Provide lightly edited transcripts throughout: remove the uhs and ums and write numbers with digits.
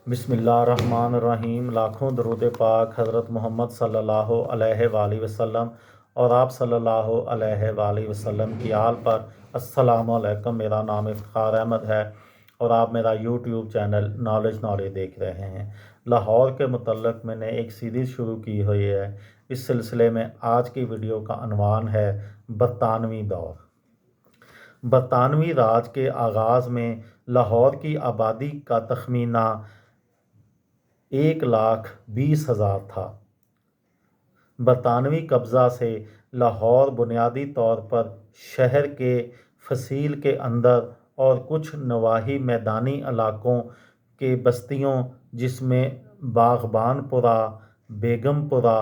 بسم اللہ الرحمن الرحیم۔ لاکھوں درود پاک حضرت محمد صلی اللہ علیہ وآلہ وسلم اور آپ صلی اللہ علیہ وآلہ وسلم کی آل پر۔ السلام علیکم، میرا نام افتخار احمد ہے اور آپ میرا یوٹیوب چینل نالج دیکھ رہے ہیں۔ لاہور کے متعلق میں نے ایک سیریز شروع کی ہوئی ہے۔ اس سلسلے میں آج کی ویڈیو کا عنوان ہے برطانوی دور۔ برطانوی راج کے آغاز میں لاہور کی آبادی کا تخمینہ 1,20,000 تھا۔ برطانوی قبضہ سے لاہور بنیادی طور پر شہر کے فصیل کے اندر اور کچھ نواحی میدانی علاقوں کے بستیوں جس میں باغبان پورہ، بیگم پورہ،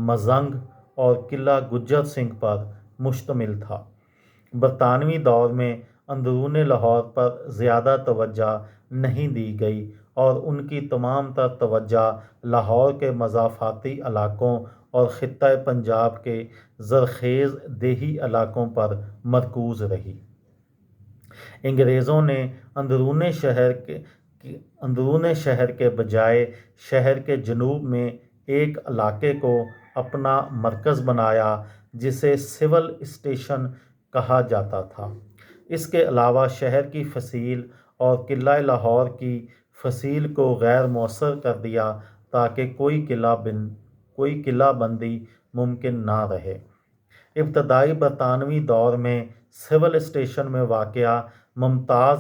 مزنگ اور قلعہ گجر سنگھ پر مشتمل تھا۔ برطانوی دور میں اندرون لاہور پر زیادہ توجہ نہیں دی گئی اور ان کی تمام تر توجہ لاہور کے مضافاتی علاقوں اور خطہ پنجاب کے زرخیز دیہی علاقوں پر مرکوز رہی۔ انگریزوں نے اندرون شہر کے بجائے شہر کے جنوب میں ایک علاقے کو اپنا مرکز بنایا جسے سول اسٹیشن کہا جاتا تھا۔ اس کے علاوہ شہر کی فصیل اور قلعہ لاہور کی فصیل کو غیر مؤثر کر دیا تاکہ کوئی قلعہ بندی ممکن نہ رہے۔ ابتدائی برطانوی دور میں سول اسٹیشن میں واقع ممتاز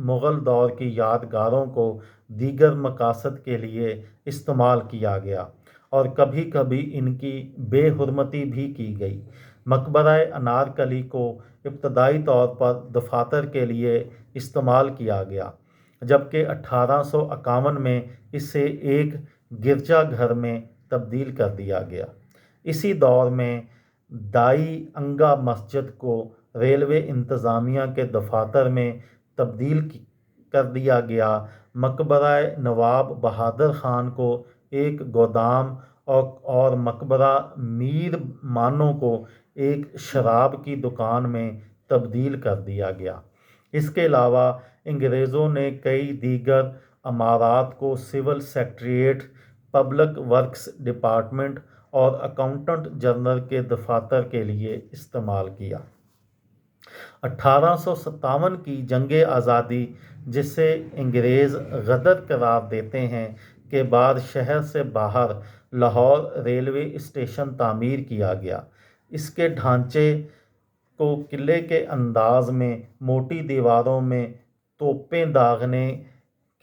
مغل دور کی یادگاروں کو دیگر مقاصد کے لیے استعمال کیا گیا اور کبھی کبھی ان کی بے حرمتی بھی کی گئی۔ مقبرہ انارکلی کو ابتدائی طور پر دفاتر کے لیے استعمال کیا گیا، جبکہ 1851 میں اسے ایک گرجا گھر میں تبدیل کر دیا گیا۔ اسی دور میں دائی انگا مسجد کو ریلوے انتظامیہ کے دفاتر میں تبدیل کر دیا گیا۔ مقبرہ نواب بہادر خان کو ایک گودام اور مقبرہ میر مانو کو ایک شراب کی دکان میں تبدیل کر دیا گیا۔ اس کے علاوہ انگریزوں نے کئی دیگر عمارات کو civil secretariat, public works department اور اکاؤنٹنٹ جنرل کے دفاتر کے لیے استعمال کیا۔ 1857 کی جنگ آزادی، جسے انگریز غدر قرار دیتے ہیں، کے بعد شہر سے باہر لاہور ریلوے اسٹیشن تعمیر کیا گیا۔ اس کے ڈھانچے کو قلعے کے انداز میں موٹی دیواروں میں توپیں داغنے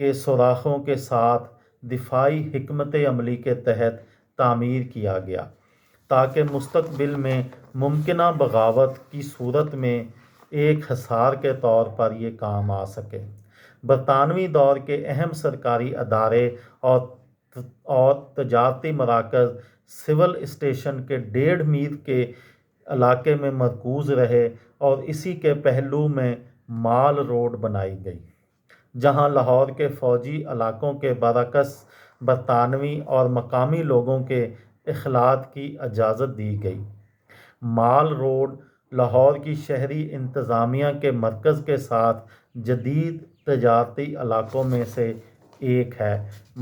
کے سوراخوں کے ساتھ دفاعی حکمت عملی کے تحت تعمیر کیا گیا تاکہ مستقبل میں ممکنہ بغاوت کی صورت میں ایک حصار کے طور پر یہ کام آ سکے۔ برطانوی دور کے اہم سرکاری ادارے اور تجارتی مراکز سول اسٹیشن کے 1.5 میل کے علاقے میں مرکوز رہے اور اسی کے پہلو میں مال روڈ بنائی گئی، جہاں لاہور کے فوجی علاقوں کے برعکس برطانوی اور مقامی لوگوں کے اخلاط کی اجازت دی گئی۔ مال روڈ لاہور کی شہری انتظامیہ کے مرکز کے ساتھ جدید تجارتی علاقوں میں سے ایک ہے۔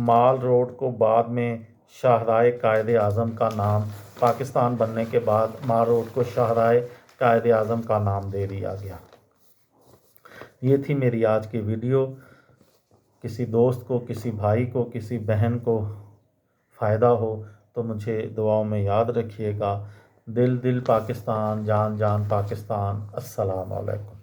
مال روڈ کو بعد میں شاہراہ قائد اعظم کا نام، پاکستان بننے کے بعد مال روڈ کو شاہراہ قائد اعظم کا نام دے دیا گیا۔ یہ تھی میری آج کی ویڈیو۔ کسی دوست کو، کسی بھائی کو، کسی بہن کو فائدہ ہو تو مجھے دعاؤں میں یاد رکھیے گا۔ دل دل پاکستان، جان جان پاکستان۔ السلام علیکم۔